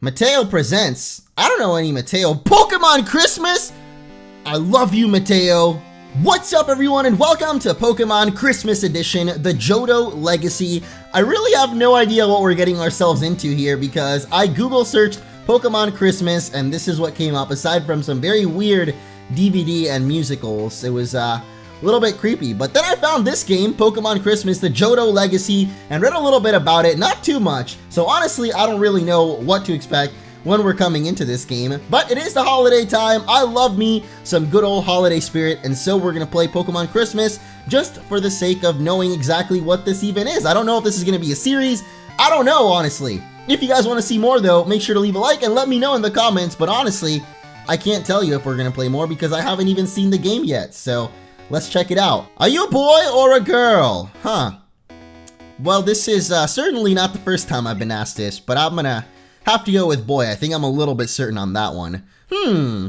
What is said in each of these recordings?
Mateo presents, I don't know any Mateo, Pokemon Christmas! I love you, Mateo. What's up, everyone, and welcome to Pokemon Christmas Edition, the Johto Legacy. I really have no idea what we're getting ourselves into here because I Google searched Pokemon Christmas and this is what came up, aside from some very weird DVD and musicals. It was a little bit creepy, but then I found this game, Pokemon Christmas, the Johto Legacy, and read a little bit about it, not too much. So honestly, I don't really know what to expect when we're coming into this game, but it is the holiday time. I love me some good old holiday spirit, and so we're gonna play Pokemon Christmas just for the sake of knowing exactly what this even is. I don't know if this is gonna be a series. I don't know, honestly. If you guys want to see more though, make sure to leave a like and let me know in the comments, but honestly, I can't tell you if we're gonna play more because I haven't even seen the game yet, so let's check it out. Are you a boy or a girl? Huh. Well, this is certainly not the first time I've been asked this, but I'm gonna have to go with boy. I think I'm a little bit certain on that one.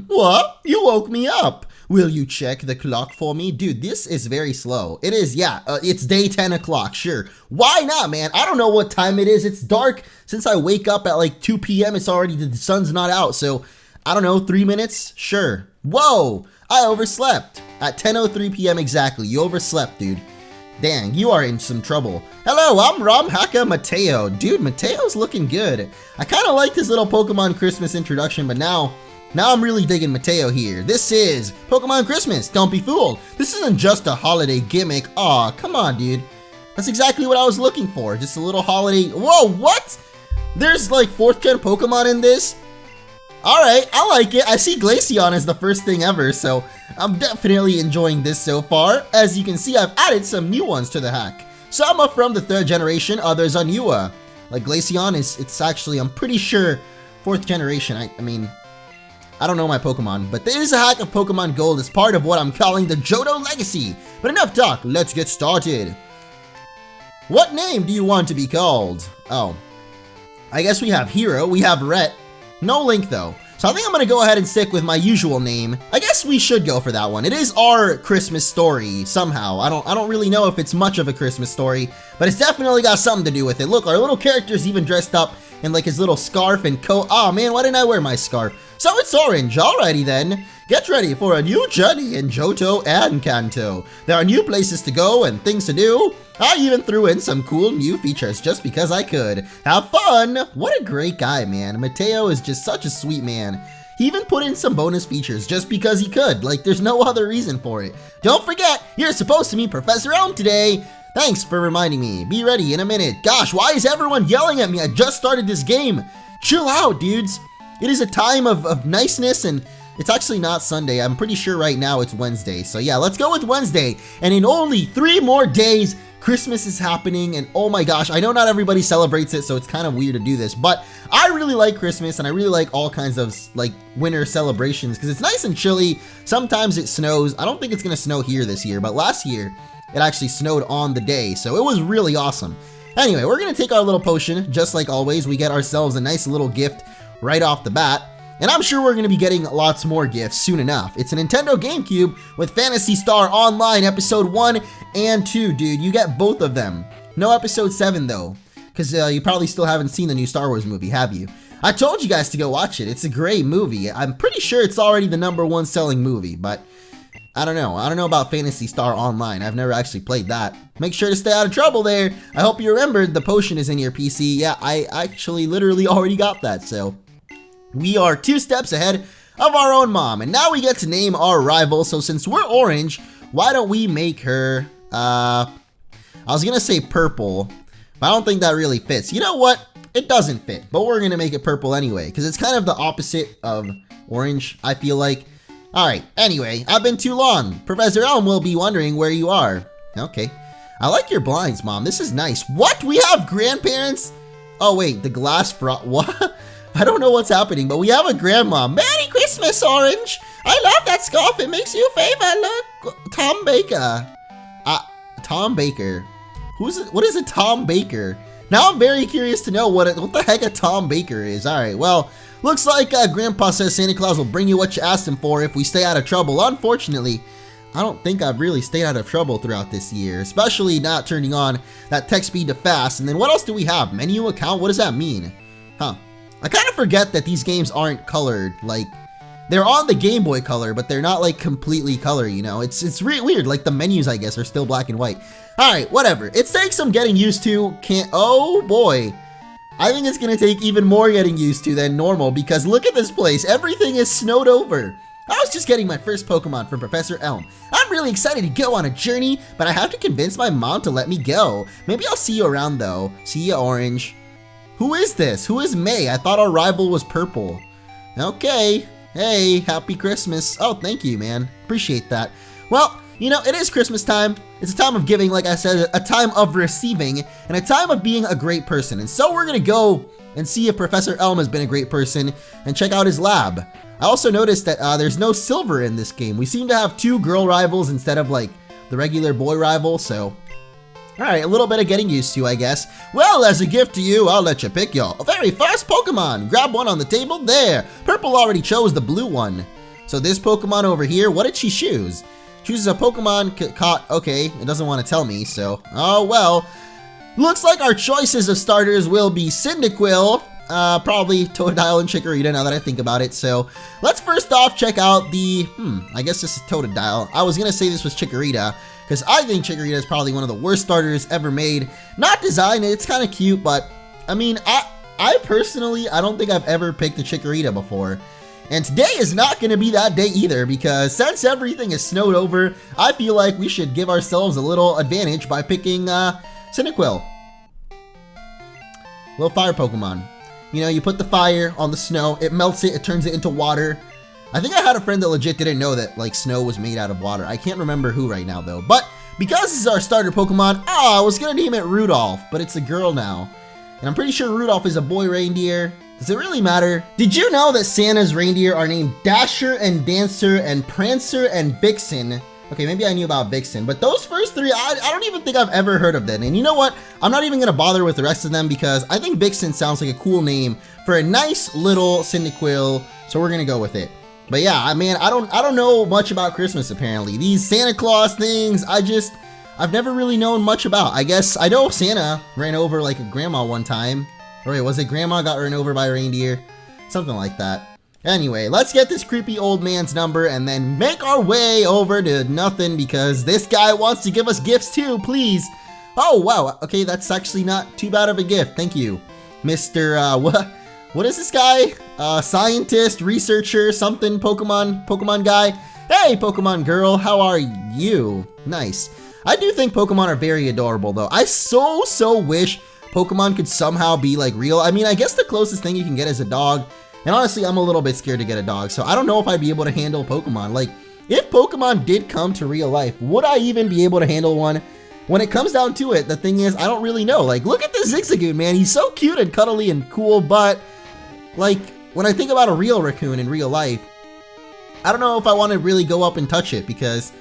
What? You woke me up. Will you check the clock for me? Dude, this is very slow. It is, yeah, it's day 10 o'clock, sure. Why not, man? I don't know what time it is. It's dark. Since I wake up at like 2 p.m., it's already, the sun's not out, so I don't know, 3 minutes? Sure. Whoa, I overslept. At 10:03 p.m. exactly, you overslept, dude. Dang, you are in some trouble. Hello, I'm Rom Haka Mateo. Dude, Mateo's looking good. I kind of like this little Pokemon Christmas introduction, but now I'm really digging Mateo here. This is Pokemon Christmas, don't be fooled. This isn't just a holiday gimmick. Aw, come on, dude. That's exactly what I was looking for, just a little holiday. Whoa, what? There's like 4th gen Pokemon in this? Alright, I like it. I see Glaceon as the first thing ever, so I'm definitely enjoying this so far. As you can see, I've added some new ones to the hack. Some are from the 3rd generation, others are newer. Like Glaceon, it's actually, I'm pretty sure, 4th generation. I mean, I don't know my Pokemon, but there is a hack of Pokemon Gold as part of what I'm calling the Johto Legacy. But enough talk, let's get started. What name do you want to be called? Oh, I guess we have Hero, we have Rhett. No Link though, so I think I'm gonna go ahead and stick with my usual name. I guess we should go for that one. It is our Christmas story somehow. I don't really know if it's much of a Christmas story, but it's definitely got something to do with it. Look, our little character's even dressed up in like his little scarf and coat. Oh man, why didn't I wear my scarf? So it's orange. Alrighty then. Get ready for a new journey in Johto and Kanto. There are new places to go and things to do. I even threw in some cool new features just because I could. Have fun! What a great guy, man. Mateo is just such a sweet man. He even put in some bonus features just because he could. Like, there's no other reason for it. Don't forget, you're supposed to meet Professor Elm today. Thanks for reminding me. Be ready in a minute. Gosh, why is everyone yelling at me? I just started this game. Chill out, dudes. It is a time of niceness, and it's actually not Sunday. I'm pretty sure right now it's Wednesday. So yeah, let's go with Wednesday. And in only 3 more days, Christmas is happening, and oh my gosh, I know not everybody celebrates it, so it's kind of weird to do this, but I really like Christmas, and I really like all kinds of like winter celebrations because it's nice and chilly. Sometimes it snows. I don't think it's gonna snow here this year, but last year it actually snowed on the day, so it was really awesome. Anyway, we're gonna take our little potion, just like always. We get ourselves a nice little gift right off the bat. And I'm sure we're going to be getting lots more gifts soon enough. It's a Nintendo GameCube with Phantasy Star Online Episode 1 and 2, dude. You get both of them. No Episode 7, though, because you probably still haven't seen the new Star Wars movie, have you? I told you guys to go watch it. It's a great movie. I'm pretty sure it's already the #1 selling movie, but I don't know. I don't know about Phantasy Star Online. I've never actually played that. Make sure to stay out of trouble there. I hope you remembered the potion is in your PC. Yeah, I actually literally already got that, so we are 2 steps ahead of our own mom, and now we get to name our rival. So since we're orange, why don't we make her, I was gonna say purple, but I don't think that really fits. You know what? It doesn't fit, but we're gonna make it purple anyway, because it's kind of the opposite of orange, I feel like. Alright, anyway, I've been too long. Professor Elm will be wondering where you are. Okay. I like your blinds, Mom. This is nice. What? We have grandparents? Oh wait, the glass front, what? I don't know what's happening, but we have a grandma. Merry Christmas, Orange! I love that scarf. It makes you favor. Look, Tom Baker. Tom Baker. What is a Tom Baker? Now I'm very curious to know what the heck a Tom Baker is. All right, well, looks like Grandpa says Santa Claus will bring you what you asked him for if we stay out of trouble. Unfortunately, I don't think I've really stayed out of trouble throughout this year, especially not turning on that text speed to fast. And then what else do we have? Menu account? What does that mean? Huh. I kind of forget that these games aren't colored. Like, they're on the Game Boy Color, but they're not like completely color, you know? It's really weird. Like the menus, I guess, are still black and white. All right, whatever. It takes some getting used to. Oh boy. I think it's gonna take even more getting used to than normal because look at this place. Everything is snowed over. I was just getting my first Pokemon from Professor Elm. I'm really excited to go on a journey, but I have to convince my mom to let me go. Maybe I'll see you around though. See ya, Orange. Who is this? Who is May? I thought our rival was Purple. Okay. Hey, happy Christmas. Oh, thank you, man. Appreciate that. Well, you know, it is Christmas time. It's a time of giving, like I said, a time of receiving, and a time of being a great person. And so we're gonna go and see if Professor Elm has been a great person and check out his lab. I also noticed that there's no silver in this game. We seem to have 2 girl rivals instead of like the regular boy rival, so alright, a little bit of getting used to, I guess. Well, as a gift to you, I'll let you pick your very first Pokemon. Grab one on the table there. Purple already chose the blue one. So this Pokemon over here, what did she choose? Chooses a Pokemon caught, okay, it doesn't want to tell me, so, oh well. Looks like our choices of starters will be Cyndaquil, probably Totodile and Chikorita now that I think about it. So let's first off check out the, I guess this is Totodile. I was gonna say this was Chikorita, because I think Chikorita is probably one of the worst starters ever made. Not designed, it's kind of cute, but I mean, I personally, I don't think I've ever picked a Chikorita before. And today is not going to be that day either, because since everything is snowed over, I feel like we should give ourselves a little advantage by picking Cyndaquil. Little fire Pokemon. You know, you put the fire on the snow, it melts it, it turns it into water. I think I had a friend that legit didn't know that like snow was made out of water. I can't remember who right now though. But because this is our starter Pokemon, I was going to name it Rudolph, but it's a girl now. And I'm pretty sure Rudolph is a boy reindeer. Does it really matter? Did you know that Santa's reindeer are named Dasher and Dancer and Prancer and Vixen? Okay, maybe I knew about Vixen, but those first 3, I don't even think I've ever heard of them. And you know what? I'm not even gonna bother with the rest of them because I think Vixen sounds like a cool name for a nice little Cyndaquil, so we're gonna go with it. But yeah, I mean, I don't know much about Christmas apparently. These Santa Claus things, I've never really known much about. I guess I know Santa ran over like a grandma one time. Or wait, was it grandma got run over by a reindeer? Something like that. Anyway, let's get this creepy old man's number and then make our way over to nothing because this guy wants to give us gifts too, please. Oh, wow. Okay, that's actually not too bad of a gift. Thank you, Mr. What is this guy? Scientist, researcher, something, Pokemon guy. Hey, Pokemon girl, how are you? Nice. I do think Pokemon are very adorable though. I so wish Pokemon could somehow be like real. I mean, I guess the closest thing you can get is a dog. And honestly, I'm a little bit scared to get a dog. So I don't know if I'd be able to handle Pokemon. Like, if Pokemon did come to real life, would I even be able to handle one? When it comes down to it, the thing is, I don't really know. Like, look at this Zigzagoon, man. He's so cute and cuddly and cool. But, like, when I think about a real raccoon in real life, I don't know if I want to really go up and touch it. Because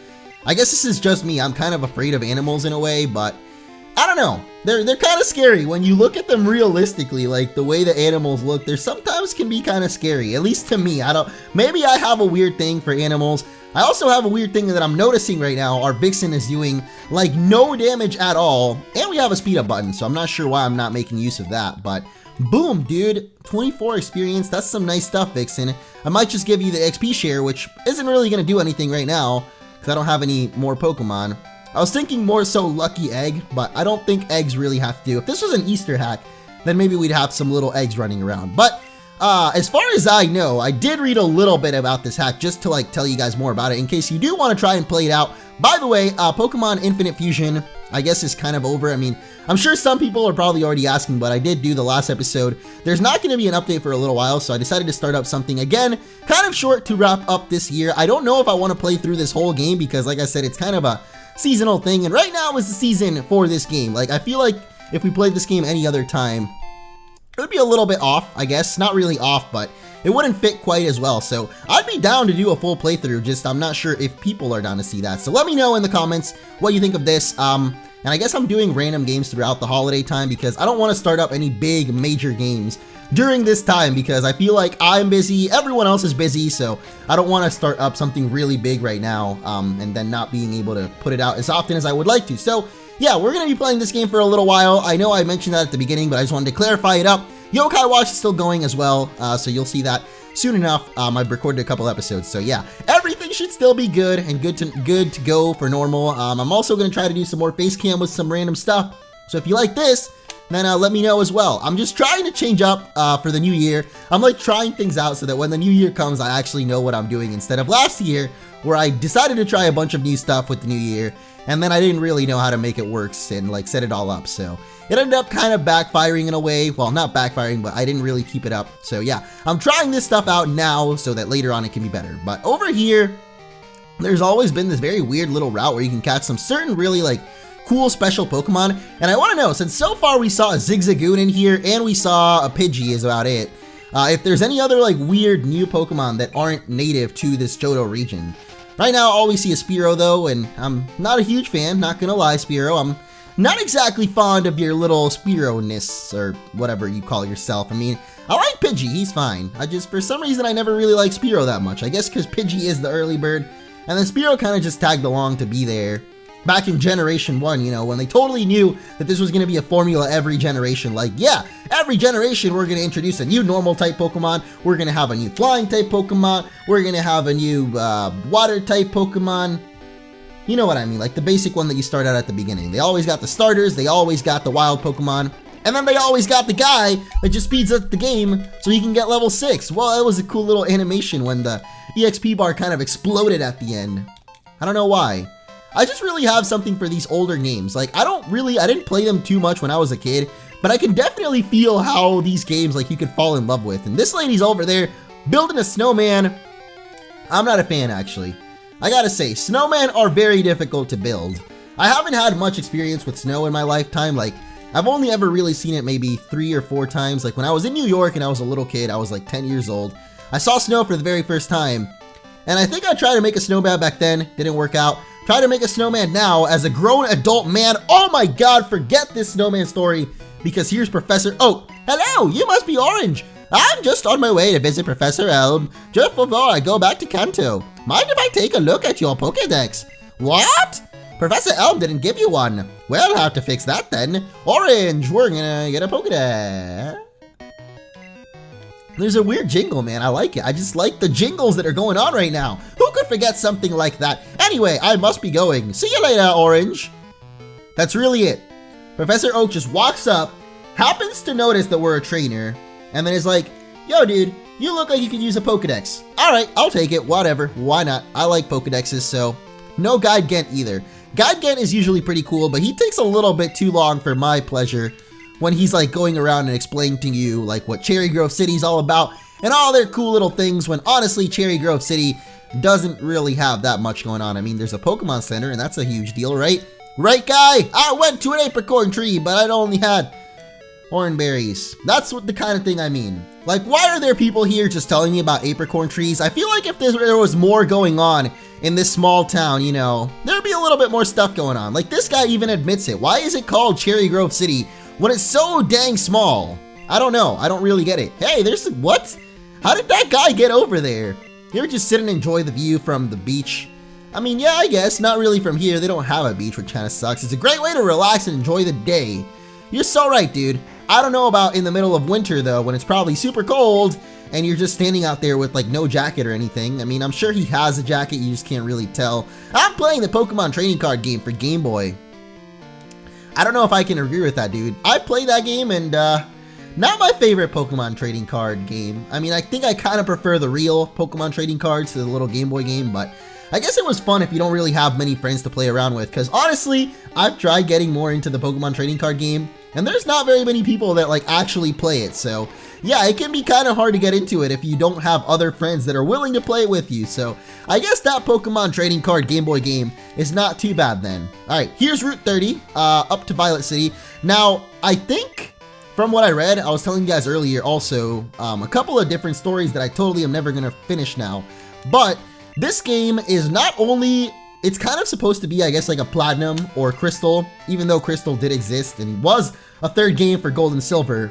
I guess this is just me. I'm kind of afraid of animals in a way, but I don't know. They're kind of scary when you look at them realistically. Like the way the animals look, they sometimes can be kind of scary. At least to me. Maybe I have a weird thing for animals. I also have a weird thing that I'm noticing right now. Our Vixen is doing like no damage at all, and we have a speed up button. So I'm not sure why I'm not making use of that. But boom, dude, 24 experience. That's some nice stuff, Vixen. I might just give you the XP share, which isn't really gonna do anything right now because I don't have any more Pokemon. I was thinking more so Lucky Egg, but I don't think eggs really have to do. If this was an Easter hack, then maybe we'd have some little eggs running around. But as far as I know, I did read a little bit about this hack just to like tell you guys more about it in case you do want to try and play it out. By the way, Pokemon Infinite Fusion, I guess is kind of over. I mean, I'm sure some people are probably already asking, but I did do the last episode. There's not going to be an update for a little while, so I decided to start up something again, kind of short to wrap up this year. I don't know if I want to play through this whole game because like I said, it's kind of a seasonal thing, and right now is the season for this game. Like, I feel like if we played this game any other time, it would be a little bit off, I guess. Not really off, but it wouldn't fit quite as well. So I'd be down to do a full playthrough, just I'm not sure if people are down to see that. So let me know in the comments what you think of this. And I guess I'm doing random games throughout the holiday time because I don't want to start up any big major games during this time because I feel like I'm busy, everyone else is busy, so I don't want to start up something really big right now and then not being able to put it out as often as I would like to. So yeah, we're going to be playing this game for a little while. I know I mentioned that at the beginning, but I just wanted to clarify it up. Yokai Watch is still going as well, so you'll see that soon enough. I've recorded a couple episodes, so yeah, everything should still be good and good to go for normal. I'm also going to try to do some more face cam with some random stuff, so if you like this, then let me know as well. I'm just trying to change up for the new year. I'm like trying things out so that when the new year comes, I actually know what I'm doing, instead of last year where I decided to try a bunch of new stuff with the new year and then I didn't really know how to make it work and like set it all up. So it ended up kind of backfiring in a way. Well, not backfiring, but I didn't really keep it up. So yeah, I'm trying this stuff out now so that later on it can be better. But over here, there's always been this very weird little route where you can catch some certain really like cool special Pokemon. And I want to know, since so far we saw a Zigzagoon in here and we saw a Pidgey is about it, if there's any other like weird new Pokemon that aren't native to this Johto region. Right now, all we see is Spearow though, and I'm not a huge fan, not gonna lie, Spearow. I'm not exactly fond of your little Spearow-ness, or whatever you call yourself. I mean, I like Pidgey, he's fine. For some reason, I never really liked Spearow that much. I guess because Pidgey is the early bird, and then Spearow kind of just tagged along to be there. Back in Generation 1, you know, when they totally knew that this was going to be a formula every generation. Like, yeah, every generation we're going to introduce a new normal type Pokemon, we're going to have a new flying type Pokemon, we're going to have a new water type Pokemon. You know what I mean, like the basic one that you start out at the beginning. They always got the starters, they always got the wild Pokemon, and then they always got the guy that just speeds up the game so he can get level 6. Well, that was a cool little animation when the EXP bar kind of exploded at the end. I don't know why. I just really have something for these older games. Like, I didn't play them too much when I was a kid, but I can definitely feel how these games, like, you could fall in love with. And this lady's over there building a snowman. I'm not a fan, actually. I gotta say, snowmen are very difficult to build. I haven't had much experience with snow in my lifetime. Like, I've only ever really seen it maybe 3 or 4 times. Like, when I was in New York and I was a little kid, I was like 10 years old. I saw snow for the very first time. And I think I tried to make a snowman back then, didn't work out. Try to make a snowman now as a grown adult man. Oh my god, forget this snowman story, because here's Professor Oak. Hello, you must be Orange. I'm just on my way to visit Professor Elm just before I go back to Kanto. Mind if I take a look at your Pokedex? What? Professor Elm didn't give you one. We'll have to fix that then. Orange, we're gonna get a Pokedex. There's a weird jingle, man. I like it. I just like the jingles that are going on right now. Who could forget something like that? Anyway, I must be going. See you later, Orange. That's really it. Professor Oak just walks up, happens to notice that we're a trainer, and then is like, yo, dude, you look like you could use a Pokedex. All right, I'll take it. Whatever. Why not? I like Pokedexes, so no Guide Gent either. Guide Gent is usually pretty cool, but he takes a little bit too long for my pleasure when he's like going around and explaining to you like what Cherry Grove City is all about and all their cool little things, when honestly Cherry Grove City doesn't really have that much going on. I mean, there's a Pokemon Center and that's a huge deal, right? Right, guy? I went to an apricorn tree, but I only had orange berries. That's what the kind of thing I mean. Like, why are there people here just telling me about apricorn trees? I feel like if there was more going on in this small town, you know, there'd be a little bit more stuff going on. Like, this guy even admits it. Why is it called Cherry Grove City when it's so dang small? I don't know. I don't really get it. Hey, there's what? How did that guy get over there? You ever just sit and enjoy the view from the beach? I mean, yeah, I guess. Not really from here. They don't have a beach, which kind of sucks. It's a great way to relax and enjoy the day. You're so right, dude. I don't know about in the middle of winter, though, when it's probably super cold and you're just standing out there with, like, no jacket or anything. I mean, I'm sure he has a jacket. You just can't really tell. I'm playing the Pokemon trading card game for Game Boy. I don't know if I can agree with that, dude. I played that game and, not my favorite Pokemon trading card game. I mean, I think I kind of prefer the real Pokemon trading cards to the little Game Boy game, but I guess it was fun if you don't really have many friends to play around with, because honestly, I've tried getting more into the Pokemon trading card game, and there's not very many people that like actually play it, so yeah, it can be kind of hard to get into it if you don't have other friends that are willing to play it with you. So I guess that Pokemon trading card Game Boy game is not too bad then. Alright, here's Route 30, up to Violet City. Now, I think from what I read, I was telling you guys earlier also, a couple of different stories that I totally am never going to finish now, but this game is not only, it's kind of supposed to be, I guess, like a Platinum or Crystal, even though Crystal did exist and was a third game for Gold and Silver.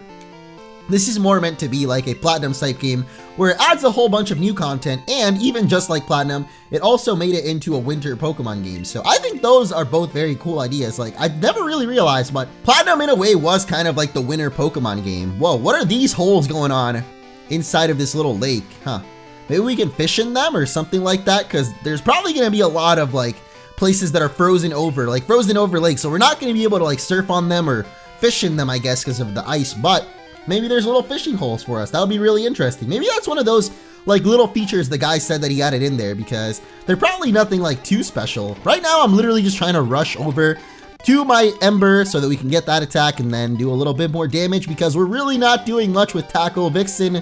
This is more meant to be like a Platinum type game where it adds a whole bunch of new content, and even just like Platinum, it also made it into a winter Pokemon game. So I think those are both very cool ideas. Like, I never really realized, but Platinum in a way was kind of like the winter Pokemon game. Whoa, what are these holes going on inside of this little lake? Huh. Maybe we can fish in them or something like that, because there's probably going to be a lot of like places that are frozen over lakes. So we're not going to be able to like surf on them or fish in them, I guess, because of the ice, but maybe there's little fishing holes for us. That would be really interesting. Maybe that's one of those like little features the guy said that he added in there, because they're probably nothing like too special. Right now, I'm literally just trying to rush over to my Ember so that we can get that attack and then do a little bit more damage, because we're really not doing much with Tackle. Vixen,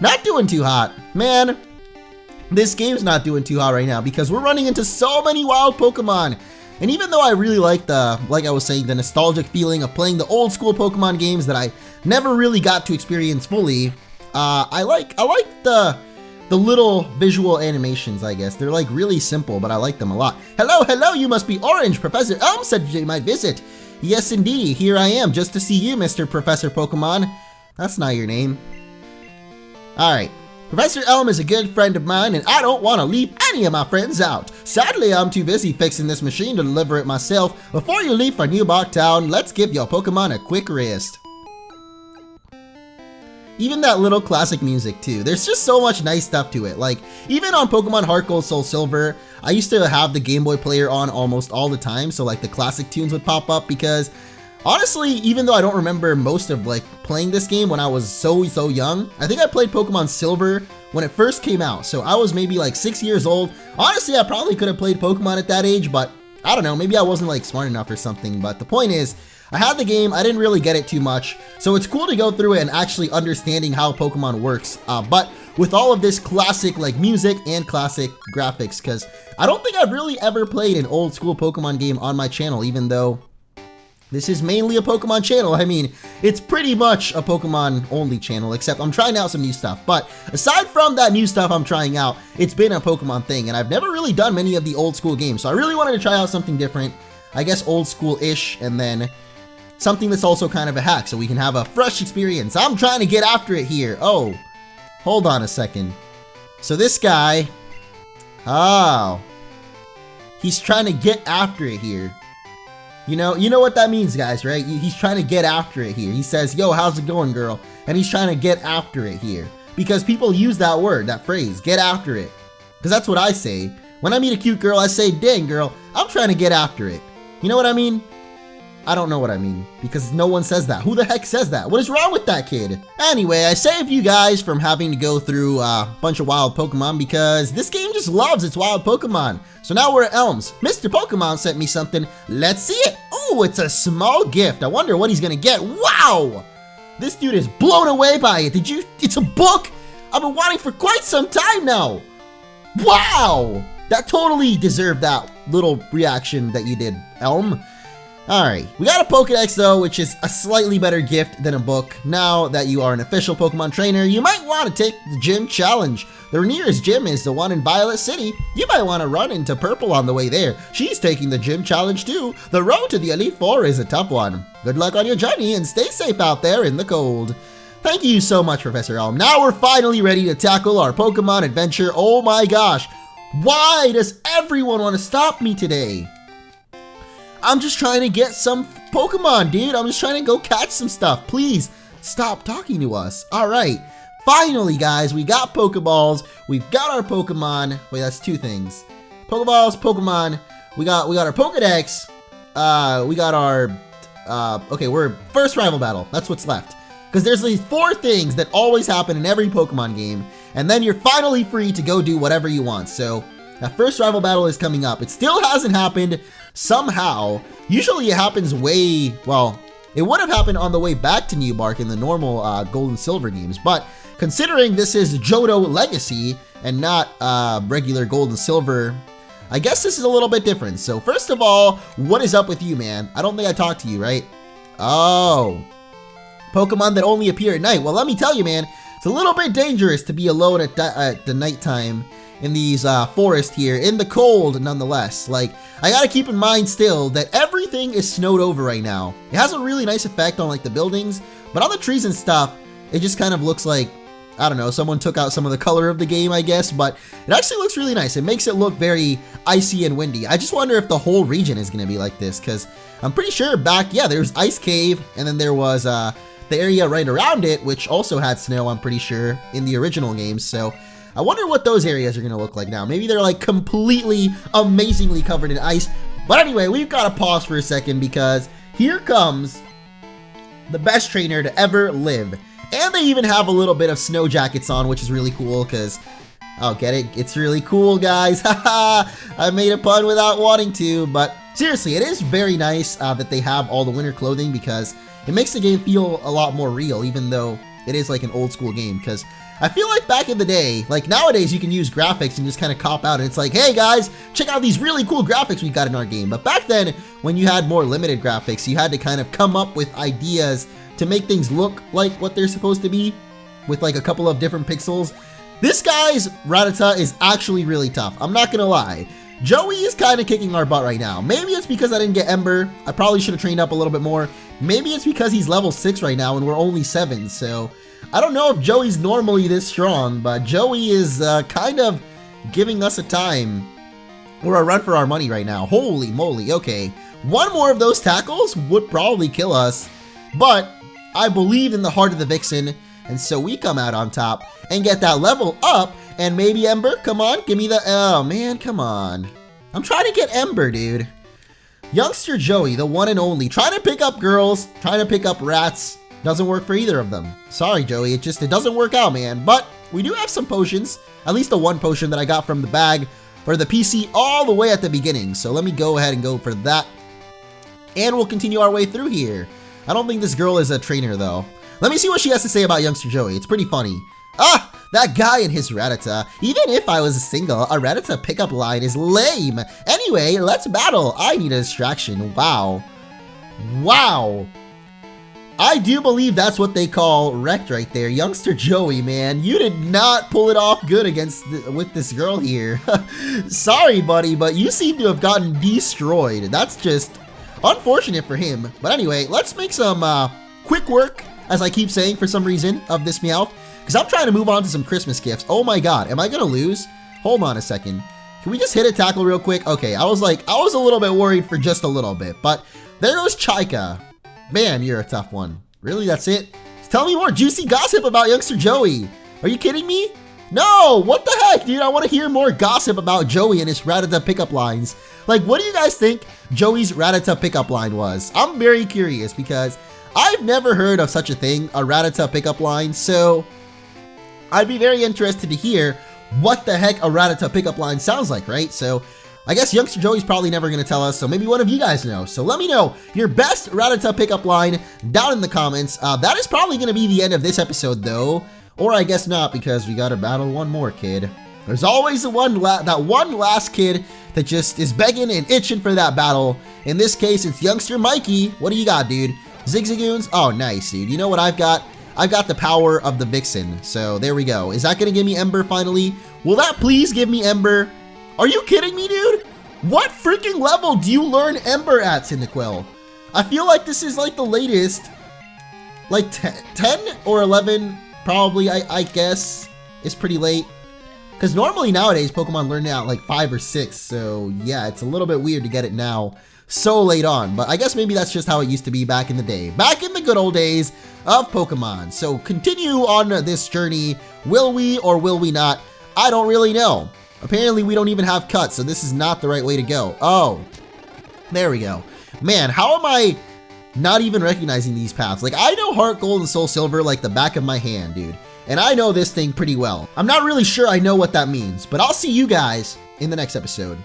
not doing too hot. Man, this game's not doing too hot right now because we're running into so many wild Pokemon. And even though I really like like I was saying, the nostalgic feeling of playing the old school Pokemon games that I never really got to experience fully, I like the little visual animations, I guess. They're like really simple, but I like them a lot. Hello, you must be Orange. Professor Elm said you might visit. Yes, indeed. Here I am, just to see you, Mr. Professor Pokemon. That's not your name. Alright. Professor Elm is a good friend of mine, and I don't want to leave any of my friends out. Sadly, I'm too busy fixing this machine to deliver it myself. Before you leave for Newbark Town, let's give your Pokemon a quick rest. Even that little classic music too. There's just so much nice stuff to it. Like, even on Pokemon Heart Gold Soul Silver, I used to have the Game Boy player on almost all the time, so like the classic tunes would pop up, because honestly, even though I don't remember most of like playing this game when I was so young, I think I played Pokemon Silver when it first came out. So I was maybe like 6 years old. Honestly, I probably could have played Pokemon at that age, but I don't know, maybe I wasn't like smart enough or something. But the point is, I had the game, I didn't really get it too much. So it's cool to go through it and actually understanding how Pokemon works. But with all of this classic like music and classic graphics, because I don't think I've really ever played an old school Pokemon game on my channel, even though this is mainly a Pokemon channel. I mean, it's pretty much a Pokemon only channel, except I'm trying out some new stuff. But aside from that new stuff I'm trying out, it's been a Pokemon thing, and I've never really done many of the old school games. So I really wanted to try out something different, I guess old school-ish, and then something that's also kind of a hack so we can have a fresh experience. I'm trying to get after it here. Oh, hold on a second. So this guy, oh, he's trying to get after it here. You know what that means, guys, right? He's trying to get after it here. He says, yo, how's it going, girl? And he's trying to get after it here. Because people use that word, that phrase, get after it. Because that's what I say. When I meet a cute girl, I say, dang, girl, I'm trying to get after it. You know what I mean? I don't know what I mean, because no one says that. Who the heck says that? What is wrong with that kid? Anyway, I saved you guys from having to go through a bunch of wild Pokemon, because this game just loves its wild Pokemon. So now we're at Elms. Mr. Pokemon sent me something. Let's see it. Oh, it's a small gift. I wonder what he's gonna get. Wow! This dude is blown away by it. It's a book I've been wanting for quite some time now. Wow! That totally deserved that little reaction that you did, Elm. Alright, we got a Pokedex though, which is a slightly better gift than a book. Now that you are an official Pokemon trainer, you might want to take the gym challenge. The nearest gym is the one in Violet City. You might want to run into Purple on the way there. She's taking the gym challenge too. The road to the Elite Four is a tough one. Good luck on your journey and stay safe out there in the cold. Thank you so much, Professor Elm. Now we're finally ready to tackle our Pokemon adventure. Oh my gosh, why does everyone want to stop me today? I'm just trying to get some Pokemon, dude. I'm just trying to go catch some stuff. Please stop talking to us. All right. Finally, guys, we got Pokeballs. We've got our Pokemon. Wait, that's two things. Pokeballs, Pokemon. We got our Pokedex. We got our, okay, we're first rival battle. That's what's left. Because there's these 4 things that always happen in every Pokemon game. And then you're finally free to go do whatever you want. So that first rival battle is coming up. It still hasn't happened. Somehow, usually it happens well, it would have happened on the way back to Newbark in the normal Gold and Silver games, but considering this is Johto Legacy and not regular Gold and Silver, I guess this is a little bit different. So first of all, what is up with you, man? I don't think I talked to you, right? Oh, Pokemon that only appear at night. Well, let me tell you, man, it's a little bit dangerous to be alone at the nighttime in these forests here, in the cold nonetheless. Like, I gotta keep in mind still that everything is snowed over right now. It has a really nice effect on like the buildings, but on the trees and stuff, It just kind of looks like, I don't know, someone took out some of the color of the game, I guess, but it actually looks really nice. It makes it look very icy and windy. I just wonder if the whole region is going to be like this, because I'm pretty sure back, yeah, there's Ice Cave, and then there was the area right around it, which also had snow, I'm pretty sure, in the original games. So I wonder what those areas are going to look like now. Maybe they're like completely, amazingly covered in ice. But anyway, we've got to pause for a second because here comes the best trainer to ever live. And they even have a little bit of snow jackets on, which is really cool because, oh, get it? It's really cool, guys. Haha, I made a pun without wanting to, but seriously, it is very nice that they have all the winter clothing because it makes the game feel a lot more real, even though it is like an old school game. Because I feel like back in the day, like nowadays you can use graphics and just kind of cop out and it's like, hey guys, check out these really cool graphics we got in our game. But back then, when you had more limited graphics, you had to kind of come up with ideas to make things look like what they're supposed to be with like a couple of different pixels. This guy's Rattata is actually really tough. I'm not gonna lie. Joey is kind of kicking our butt right now. Maybe it's because I didn't get Ember. I probably should have trained up a little bit more. Maybe it's because he's level 6 right now and we're only 7. So I don't know if Joey's normally this strong, but Joey is kind of giving us a time or a run for our money right now. Holy moly. Okay. One more of those tackles would probably kill us, but I believe in the heart of the Vixen, and so we come out on top and get that level up, and maybe Ember, come on, give me the, oh man, come on. I'm trying to get Ember, dude. Youngster Joey, the one and only, trying to pick up girls, trying to pick up rats, doesn't work for either of them. Sorry, Joey, it doesn't work out, man, but we do have some potions, at least the one potion that I got from the bag for the PC all the way at the beginning, so let me go ahead and go for that, and we'll continue our way through here. I don't think this girl is a trainer, though. Let me see what she has to say about Youngster Joey. It's pretty funny. Ah, that guy and his Rattata. Even if I was single, a Rattata pickup line is lame. Anyway, let's battle. I need a distraction. Wow. Wow. I do believe that's what they call wrecked right there. Youngster Joey, man. You did not pull it off good with this girl here. Sorry, buddy, but you seem to have gotten destroyed. That's just unfortunate for him. But anyway, let's make some quick work, as I keep saying for some reason, of this Meowth, because I'm trying to move on to some Christmas gifts. Oh my god, am I gonna lose? Hold on a second. Can we just hit a tackle real quick? Okay, I was a little bit worried for just a little bit, but there goes Chaika. Man, you're a tough one. Really, that's it? Tell me more juicy gossip about Youngster Joey. Are you kidding me? No, what the heck, dude? I want to hear more gossip about Joey and his Rattata pickup lines. Like, what do you guys think Joey's Rattata pickup line was? I'm very curious because I've never heard of such a thing, a Rattata pickup line, so I'd be very interested to hear what the heck a Rattata pickup line sounds like, right? So I guess Youngster Joey's probably never going to tell us, so maybe one of you guys know. So let me know your best Rattata pickup line down in the comments. That is probably going to be the end of this episode, though. Or I guess not, because we gotta battle one more kid. There's always that one last kid that just is begging and itching for that battle. In this case, it's Youngster Mikey. What do you got, dude? Zigzagoons? Oh, nice, dude. You know what I've got? I've got the power of the Vixen. So there we go. Is that gonna give me Ember finally? Will that please give me Ember? Are you kidding me, dude? What freaking level do you learn Ember at, Cyndaquil? I feel like this is like the latest, like 10 or 11. Probably, I guess, is pretty late. Because normally nowadays, Pokemon learn it at like 5 or 6. So yeah, it's a little bit weird to get it now so late on. But I guess maybe that's just how it used to be back in the day. Back in the good old days of Pokemon. So continue on this journey. Will we or will we not? I don't really know. Apparently we don't even have cuts. So this is not the right way to go. Oh, there we go. Man, how am I not even recognizing these paths? Like, I know Heart Gold and Soul Silver like the back of my hand, dude. And I know this thing pretty well. I'm not really sure I know what that means, but I'll see you guys in the next episode.